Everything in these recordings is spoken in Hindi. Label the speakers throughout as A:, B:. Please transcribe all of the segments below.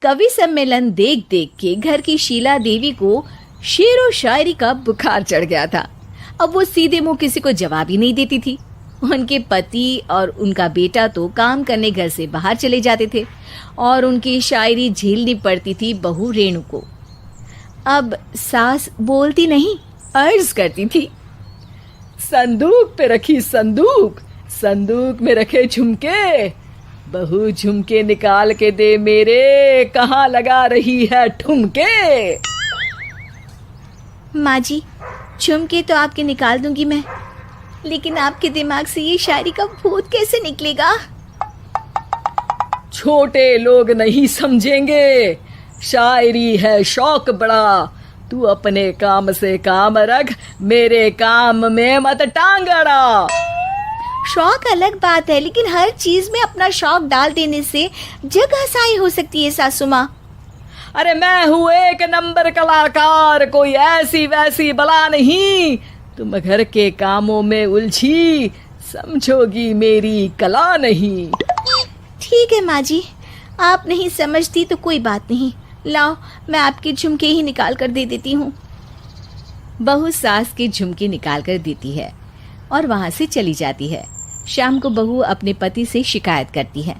A: कवि सम्मेलन देख देख के घर की शीला देवी को शेर व शायरी का बुखार चढ़ गया था। अब वो सीधे मुंह किसी को जवाब ही नहीं देती थी। उनके पति और उनका बेटा तो काम करने घर से बाहर चले जाते थे और उनकी शायरी झेलनी पड़ती थी बहू रेणु को। अब सास बोलती नहीं, अर्ज करती थी, संदूक पे रखी संदूक, संदूक में रखे झुमके, बहू झुमके निकाल के दे मेरे, कहाँ लगा रही है ठुमके। माँ जी, झुमके तो आपके निकाल दूंगी मैं, लेकिन आपके दिमाग से ये शायरी का भूत कैसे निकलेगा? छोटे लोग नहीं समझेंगे, शायरी है शौक बड़ा, तू अपने काम से काम रख, मेरे काम में मत टांग अड़ा। शौक अलग बात है, लेकिन हर चीज में अपना शौक डाल देने से जग हंसाई हो सकती है सासू माँ। अरे मैं हूँ एक नंबर कलाकार, कोई ऐसी वैसी बला नहीं, तुम घर के कामों में उलझी, समझोगी मेरी कला नहीं। ठीक है माँ जी, आप नहीं समझती तो कोई बात नहीं, लाओ मैं आपके झुमके ही निकाल कर दे देती हूँ। बहू सास के झुमके निकाल कर देती है और वहाँ से चली जाती है। शाम को बहू अपने पति से शिकायत करती है,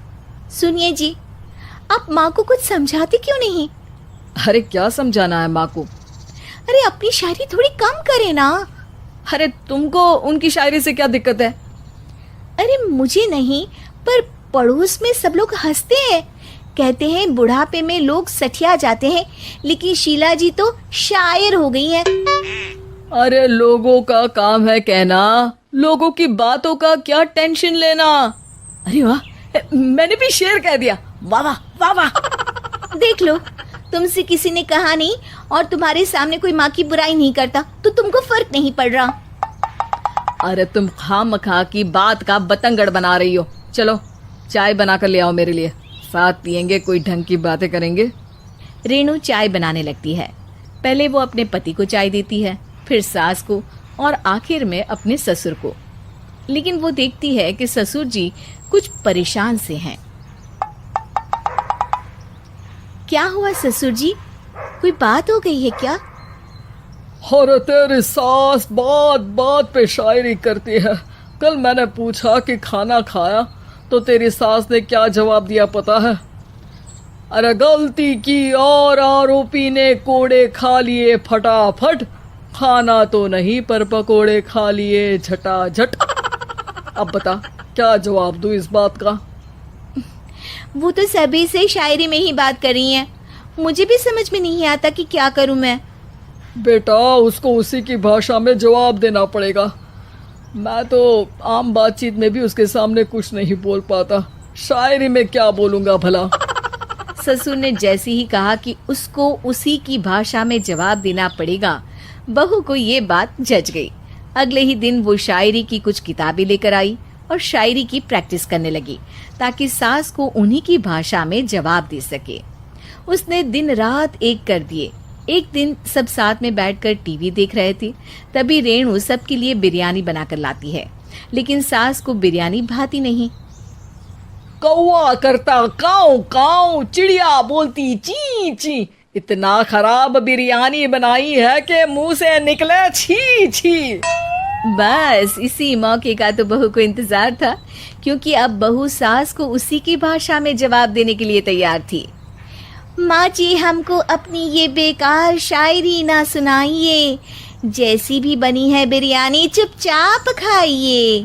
A: सुनिए जी, आप माँ को कुछ समझाते क्यों नहीं? अरे क्या समझाना है माँ को? अरे अपनी शायरी थोड़ी कम करे ना। अरे तुमको उनकी शायरी से क्या दिक्कत है? अरे मुझे नहीं, पर पड़ोस में सब लोग हंसते हैं, कहते हैं बुढ़ापे में लोग सठिया जाते हैं, लेकिन शीला जी तो शायर हो गई हैं। अरे लोगों का काम है कहना, लोगों की बातों का क्या टेंशन लेना। अरे वाह, मैंने भी शेर कह दिया, वाह वाह वाह वाह। देख लो, तुमसे किसी ने कहा नहीं और तुम्हारे सामने कोई माँ की बुराई नहीं करता तो तुमको फर्क नहीं पड़ रहा। अरे तुम खामखा की बात का बतंगड़ बना रही हो। चलो चाय बना कर ले आओ मेरे लिए, साथ पियेंगे, कोई ढंग की बातें करेंगे। रेणु चाय बनाने लगती है। पहले वो अपने पति को चाय देती है, फिर सास को और आखिर में अपने ससुर को। लेकिन वो देखती है कि ससुर जी कुछ परेशान से हैं। क्या हुआ ससुर जी, कोई बात हो गई है क्या?
B: अरे तेरी सास बात बात पे शायरी करती है। कल मैंने पूछा कि खाना खाया तो तेरी सास ने क्या जवाब दिया पता है? अरे गलती की और आरोपी ने कोड़े खा लिए फटाफट, खाना तो नहीं पर पकोड़े खा लिए झटाझट। अब बता क्या जवाब दूं इस बात का?
A: वो तो सभी से शायरी में ही बात कर रही हैं, मुझे भी समझ में नहीं आता कि क्या करूं मैं।
B: बेटा उसको उसी की भाषा में जवाब देना पड़ेगा। मैं तो आम बातचीत में भी उसके सामने कुछ नहीं बोल पाता, शायरी में क्या बोलूंगा भला।
A: ससुर ने जैसे ही कहा कि उसको उसी की भाषा में जवाब देना पड़ेगा, बहू को ये बात जच गई। अगले ही दिन वो शायरी की कुछ किताबें लेकर आई और शायरी की प्रैक्टिस करने लगी ताकि सास को उन्हीं की भाषा में जवाब दे सके। उसने दिन रात एक कर दिए। एक दिन सब साथ में बैठकर टीवी देख रहे थे, तभी रेणु सबके लिए बिरयानी बनाकर लाती है, लेकिन सास को बिरयानी भाती नहीं।
B: कौवा करता काऊ काऊ, चिड़िया बोलती ची ची, इतना खराब बिरयानी बनाई है कि मुंह से निकले छी छी।
A: बस इसी मौके का तो बहू को इंतजार था, क्योंकि अब बहू सास को उसी की भाषा में जवाब देने के लिए तैयार थी। माँ जी, हमको अपनी ये बेकार शायरी ना सुनाइए, जैसी भी बनी है बिरयानी चुपचाप खाइए।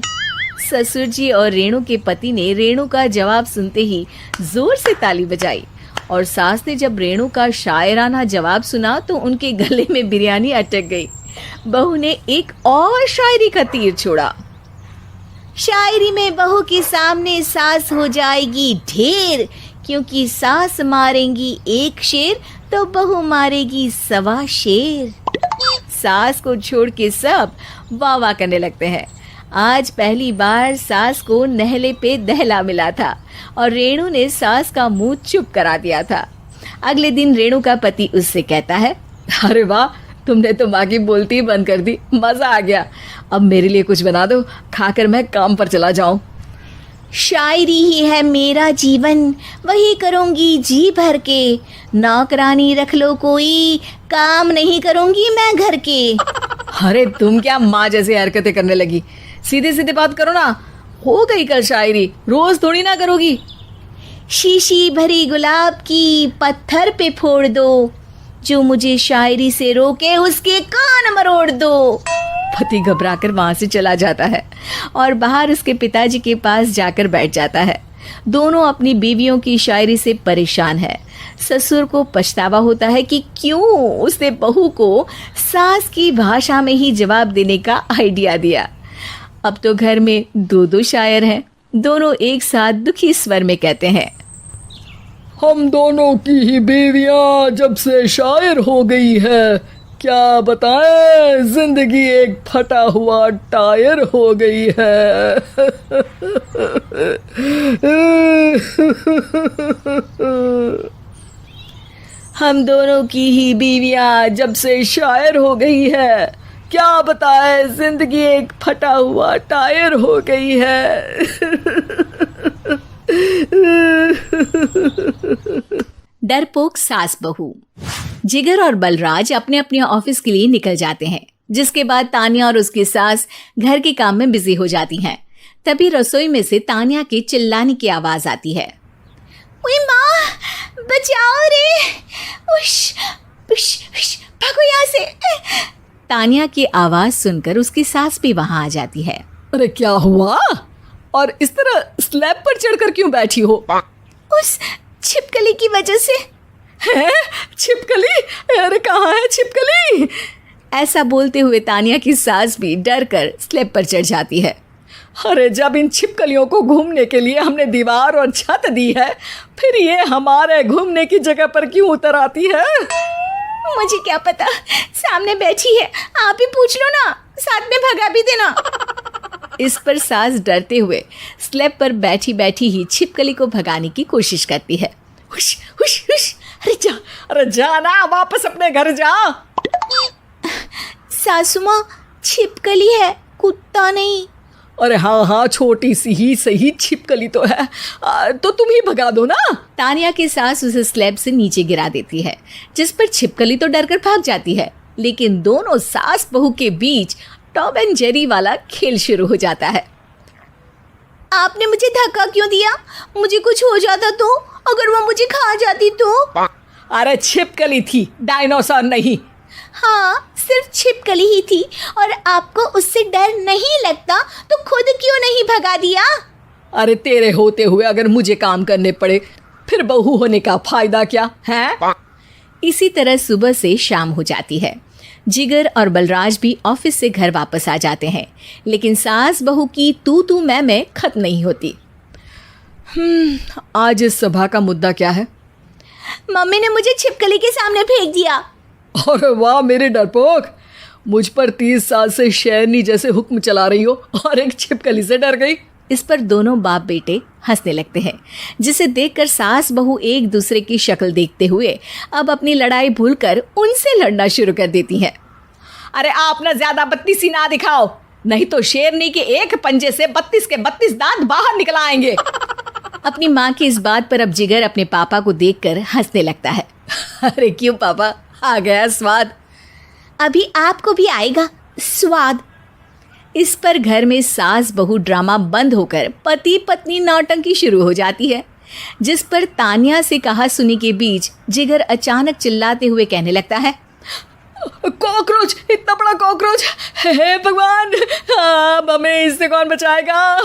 A: ससुर जी और रेणु के पति ने रेणु का जवाब सुनते ही जोर से ताली बजाई और सास ने जब रेणु का शायराना जवाब सुना तो उनके गले में बिरयानी अटक गई। बहू ने एक और शायरी का तीर छोड़ा। शायरी में बहू के सामने सास हो जाएगी ढेर, क्योंकि सास मारेंगी एक शेर तो बहू मारेगी 1.25 शेर। सास को छोड़ के सब वाह वाह करने लगते हैं। आज पहली बार सास को नहले पे दहला मिला था और रेणु ने सास का मुंह चुप करा दिया था। अगले दिन रेणु का पति उससे कहता है, अरे वाह, तुमने तो माँ की बोलती बंद कर दी, मजा आ गया। अब मेरे लिए कुछ बना दो, खाकर मैं काम पर चला जाऊं।
C: शायरी ही है मेरा जीवन, वही करूँगी जी भर के। नौकरानी रख लो कोई, काम नहीं करूँगी मैं घर के।
A: अरे तुम क्या माँ जैसी हरकतें करने लगी, सीधे सीधे बात करो ना। हो गई कल शायरी, रोज थोड़ी ना करोगी।
C: शीशी भरी गुलाब की पत्थर पे फोड़ दो, जो मुझे शायरी से रोके उसके कान मरोड़ दो।
A: पति घबराकर वहां से चला जाता है और बाहर उसके पिताजी के पास जाकर बैठ जाता है। दोनों अपनी बीवियों की शायरी से परेशान है। ससुर को पछतावा होता है कि क्यों उसने बहू को सास की भाषा में ही जवाब देने का आइडिया दिया। अब तो घर में दो दो शायर हैं। दोनों एक साथ दुखी स्वर में कहते हैं,
B: हम दोनों की ही बीवियां जब से शायर हो गई है, क्या बताएं, जिंदगी एक फटा हुआ टायर हो गई है।
A: हम दोनों की ही बीवियां जब से शायर हो गई है, क्या बताए जिंदगी एक फटा हुआ टायर हो गई है।
C: डरपोक सास बहू। जिगर और बलराज अपने अपने ऑफिस के लिए निकल जाते हैं, जिसके बाद तानिया और उसकी सास घर के काम में बिजी हो जाती हैं। तभी रसोई में से तानिया के चिल्लाने की आवाज आती है। ओए माँ, बचाओ रे, उश, उश, उश, भागो यहाँ से। तानिया की आवाज सुनकर उसकी सास भी वहां आ जाती है।
A: अरे क्या हुआ, और इस तरह स्लैब पर चढ़कर क्यों बैठी हो?
C: उस छिपकली की वजह से।
A: है छिपकली? अरे कहाँ है छिपकली?
C: ऐसा बोलते हुए तानिया की सास भी डर कर स्लैब पर चढ़ जाती है।
A: अरे जब इन छिपकलियों को घूमने के लिए हमने दीवार और छत दी है, फिर ये हमारे घूमने की जगह पर क्यों उतर आती है?
C: मुझे क्या पता, सामने बैठी है, आप ही पूछ लो ना, साथ में भगा भी देना।
A: इस पर सास डरते हुए स्लैब पर बैठी बैठी ही छिपकली को भगाने की कोशिश करती है। हुश हुश हुश, अरे जा ना, वापस अपने घर जा।
C: सासू माँ, छिपकली है, कुत्ता नहीं।
A: अरे हाँ हाँ, छोटी सी ही सही छिपकली तो है, तो तुम ही भगा दो ना। तानिया की सास उसे स्लैब से नीचे गिरा देती है, जिस पर छिपकली तो डरकर भाग जाती है। लेकिन दोनों सास बहू के बीच टॉम एंड जेरी वाला खेल शुरू हो जाता है।
C: आपने मुझे धक्का क्यों दिया? मुझे कुछ हो जाता तो, अगर वो मुझे खा जाती तो?
A: अरे छिपकली थी, डायनासोर नहीं।
C: हाँ, सिर्फ छिपकली ही थी, और आपको उससे डर नहीं लगता तो खुद क्यों नहीं भगा दिया?
A: अरे तेरे होते हुए अगर मुझे काम करने पड़े, फिर बहू होने का फायदा क्या है? इसी तरह सुबह से शाम हो जाती है। जिगर और बलराज भी ऑफिस से घर वापस आ जाते हैं, लेकिन सास बहू की तू मैं खत्म नहीं होती। आज इस सभा का मुद्दा क्या है?
C: मम्मी ने मुझे छिपकली के सामने फेंक दिया।
A: अरे वाह मेरे डरपोक, मुझ पर 30 साल से शेरनी जैसे हुक्म चला रही हो और एक छिपकली से डर गई। इस पर दोनों बाप बेटे हंसने लगते हैं, जिसे देखकर सास बहू एक दूसरे की शक्ल देखते हुए अब अपनी लड़ाई भूलकर उनसे लड़ना शुरू कर देती हैं। अरे आप ना ज्यादा बत्तीसी ना दिखाओ, नहीं तो शेरनी के एक पंजे से 32 के 32 दांत बाहर निकल आएंगे। अपनी माँ की इस बात पर अब जिगर अपने पापा को देखकर हंसने लगता है। अरे क्यों पापा, आ गया स्वाद?
C: अभी आपको भी आएगा स्वाद।
A: इस पर घर में सास बहू ड्रामा बंद होकर पति पत्नी नौटंकी शुरू हो जाती है, जिस पर तानिया से कहा सुनी के बीच जिगर अचानक चिल्लाते हुए कहने लगता है, कॉकरोच, इतना बड़ा कॉकरोच, हे भगवान, अब हमें इससे कौन बचाएगा?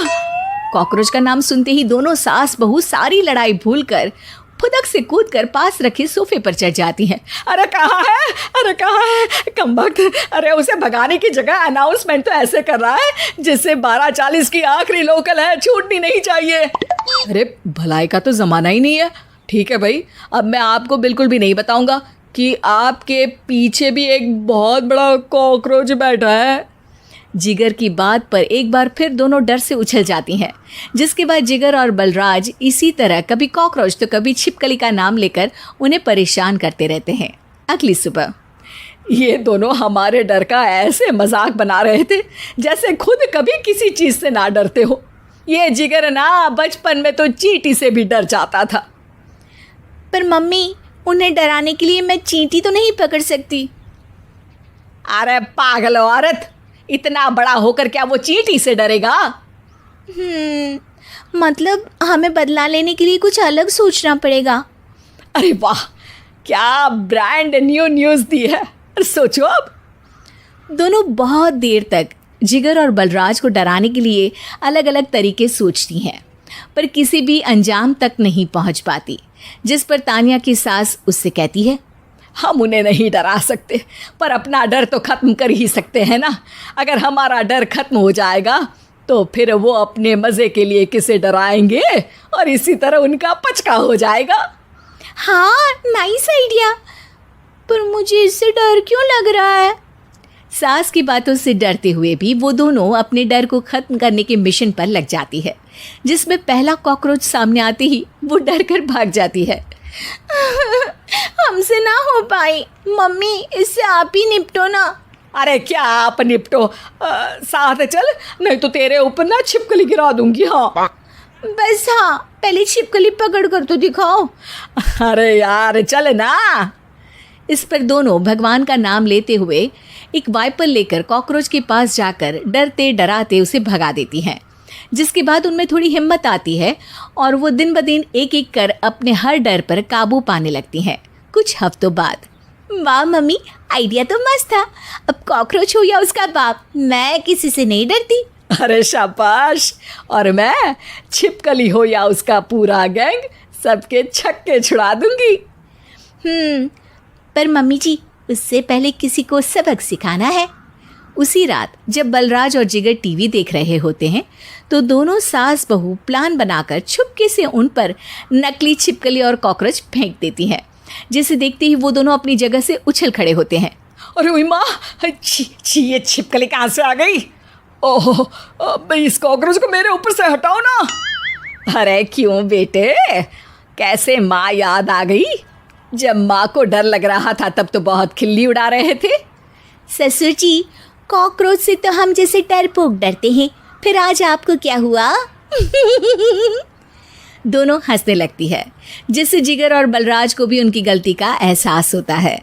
A: कॉकरोच का नाम सुनते ही दोनों सास बहू सारी लड़ाई भूलकर फुदक से कूदकर पास रखे सोफे पर चढ़ जाती हैं। अरे कहाँ है, अरे कहाँ है कमबख्त? अरे उसे भगाने की जगह अनाउंसमेंट तो ऐसे कर रहा है जिससे 12:40 की आखिरी लोकल है, छूटनी नहीं चाहिए। अरे भलाई का तो ज़माना ही नहीं है। ठीक है भाई, अब मैं आपको बिल्कुल भी नहीं बताऊंगा कि आपके पीछे भी एक बहुत बड़ा कॉकरोच बैठा है। जिगर की बात पर एक बार फिर दोनों डर से उछल जाती हैं, जिसके बाद जिगर और बलराज इसी तरह कभी कॉकरोच तो कभी छिपकली का नाम लेकर उन्हें परेशान करते रहते हैं। अगली सुबह ये दोनों हमारे डर का ऐसे मजाक बना रहे थे जैसे खुद कभी किसी चीज़ से ना डरते हो। ये जिगर ना बचपन में तो चींटी से भी डर जाता था।
C: पर मम्मी, उन्हें डराने के लिए मैं चींटी तो नहीं पकड़ सकती।
A: अरे पागल औरत, इतना बड़ा होकर क्या वो चींटी से डरेगा?
C: मतलब हमें बदला लेने के लिए कुछ अलग सोचना पड़ेगा।
A: अरे वाह, क्या ब्रांड न्यू न्यूज़ दी है। सोचो अब।
C: दोनों बहुत देर तक जिगर और बलराज को डराने के लिए अलग अलग तरीके सोचती हैं, पर किसी भी अंजाम तक नहीं पहुंच पाती। जिस पर तानिया की सास उससे कहती है,
A: हम उन्हें नहीं डरा सकते, पर अपना डर तो खत्म कर ही सकते हैं ना। अगर हमारा डर खत्म हो जाएगा तो फिर वो अपने मज़े के लिए किसे डराएंगे और इसी तरह उनका पचका हो जाएगा।
C: हाँ, नाइस आइडिया, पर मुझे इससे डर क्यों लग रहा है? सास की बातों से डरते हुए भी वो दोनों अपने डर को खत्म करने के मिशन पर लग जाती है, जिसमें पहला कॉकरोच सामने आते ही वो डर कर भाग जाती है। हमसे ना हो पाई मम्मी, इससे आप ही निपटो ना।
A: अरे क्या आप निपटो, साथ चल, नहीं तो तेरे ऊपर ना छिपकली गिरा दूंगी। हाँ
C: बस, हाँ, पहले छिपकली पकड़ कर तो दिखाओ।
A: अरे यार चल ना।
C: इस पर दोनों भगवान का नाम लेते हुए एक वाइपर लेकर कॉकरोच के पास जाकर डरते डराते उसे भगा देती हैं, जिसके बाद उनमें थोड़ी हिम्मत आती है और वो दिन ब दिन एक एक कर अपने हर डर पर काबू पाने लगती हैं। कुछ हफ्तों बाद, वाह मम्मी, आइडिया तो मस्त था। अब कॉकरोच हो या उसका बाप, मैं किसी से नहीं डरती।
A: अरे शाबाश। और मैं छिपकली हो या उसका पूरा गैंग, सबके छक्के छुड़ा दूंगी।
C: पर मम्मी जी, उससे पहले किसी को सबक सिखाना है। उसी रात जब बलराज और जिगर टीवी देख रहे होते हैं तो दोनों सास बहू प्लान बनाकर छुपके से उन पर नकली छिपकली और कॉकरोच फेंक देती हैं, जिसे देखते ही वो दोनों अपनी जगह से उछल खड़े होते हैं।
A: अरे ओए माँ, छी ये छिपकली कहाँ से आ गई? ओह, इस कॉकरोच को मेरे ऊपर से हटाओ ना। अरे क्यों बेटे, कैसे माँ याद आ गई? जब माँ को डर लग रहा था तब तो बहुत खिल्ली उड़ा रहे थे।
C: ससुर जी, कॉकरोच से तो हम जैसे डरपोक डरते हैं, फिर आज आपको क्या हुआ? दोनों हंसने लगती है, जिससे जिगर और बलराज को भी उनकी गलती का एहसास होता है।